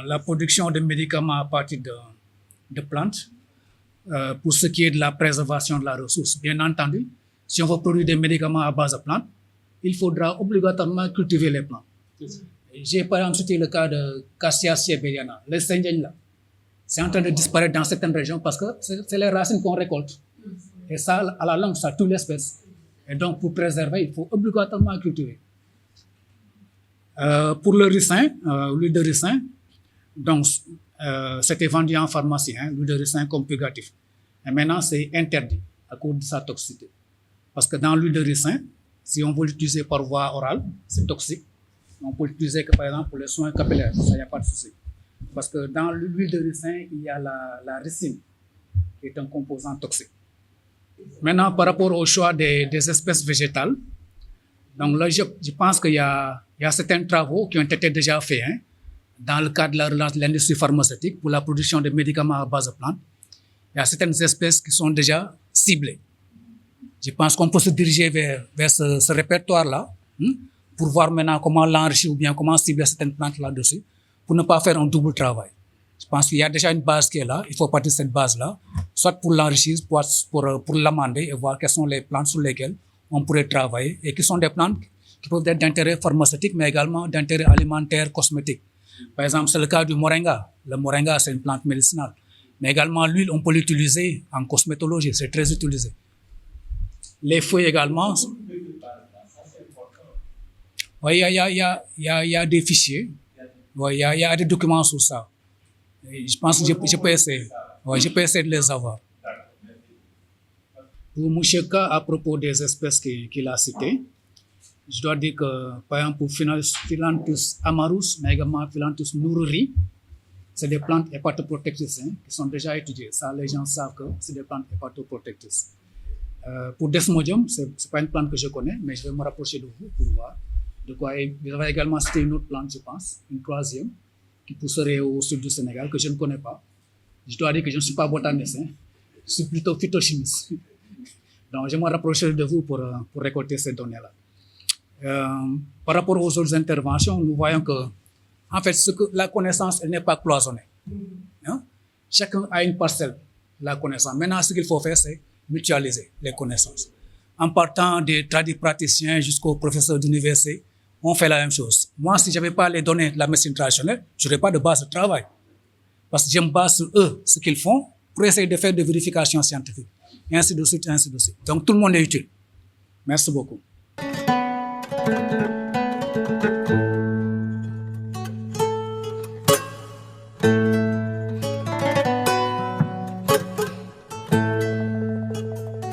la production de médicaments à partir de plantes, pour ce qui est de la préservation de la ressource. Bien entendu, si on veut produire des médicaments à base de plantes, il faudra obligatoirement cultiver les plantes. J'ai par exemple cité le cas de Cassia siberiana, le Senjen là. C'est en train de disparaître dans certaines régions parce que c'est les racines qu'on récolte. Et ça, à la longue, ça tue l'espèce. Et donc, pour préserver, il faut obligatoirement cultiver. Pour le ricin, l'huile de ricin, donc, c'était vendu en pharmacie, l'huile de ricin comme purgatif. Et maintenant, c'est interdit à cause de sa toxicité. Parce que dans l'huile de ricin, si on veut l'utiliser par voie orale, c'est toxique. On peut l'utiliser que, par exemple, pour les soins capillaires, ça, il n'y a pas de souci. Parce que dans l'huile de ricin, il y a la ricine, qui est un composant toxique. Maintenant, par rapport au choix des espèces végétales, donc là, je pense qu'il y a certains travaux qui ont été déjà faits dans le cadre de la relance de l'industrie pharmaceutique pour la production de médicaments à base de plantes. Il y a certaines espèces qui sont déjà ciblées. Je pense qu'on peut se diriger vers ce répertoire-là pour voir maintenant comment l'enrichir ou bien comment cibler certaines plantes là-dessus pour ne pas faire un double travail. Je pense qu'il y a déjà une base qui est là. Il faut partir de cette base-là, soit pour l'enrichir, soit pour l'amender et voir quelles sont les plantes sur lesquelles on pourrait travailler et qui sont des plantes qui peuvent être d'intérêt pharmaceutique, mais également d'intérêt alimentaire, cosmétique. Par exemple, c'est le cas du moringa. Le moringa, c'est une plante médicinale. Mais également, l'huile, on peut l'utiliser en cosmétologie. C'est très utilisé. Les feuilles également. Oui, il y a des fichiers. Oui, il y a des documents sur ça. Et je pense que je peux essayer. Oui, je peux essayer de les avoir. Pour Moucheka, à propos des espèces qu'il a citées, je dois dire que, par exemple, pour Philanthus amarus, mais également Philanthus nourri, c'est des plantes hépatoprotectrices qui sont déjà étudiées. Ça, les gens savent que c'est des plantes hépatoprotectrices. Pour Desmodium, ce n'est pas une plante que je connais, mais je vais me rapprocher de vous pour voir. De quoi, vous avez également cité une autre plante, je pense, une troisième, qui pousserait au sud du Sénégal, que je ne connais pas. Je dois dire que je ne suis pas botaniste, je suis plutôt phytochimiste. Donc, je vais me rapprocher de vous pour récolter ces données-là. Par rapport aux autres interventions, nous voyons que, en fait, la connaissance, elle n'est pas cloisonnée. Chacun a une parcelle de la connaissance. Maintenant, ce qu'il faut faire, c'est mutualiser les connaissances. En partant des tradipraticiens jusqu'aux professeurs d'université, on fait la même chose. Moi, si je n'avais pas les données de la médecine traditionnelle, je n'aurais pas de base de travail. Parce que je me base sur eux, ce qu'ils font, pour essayer de faire des vérifications scientifiques. Et ainsi de suite, ainsi de suite. Donc, tout le monde est utile. Merci beaucoup.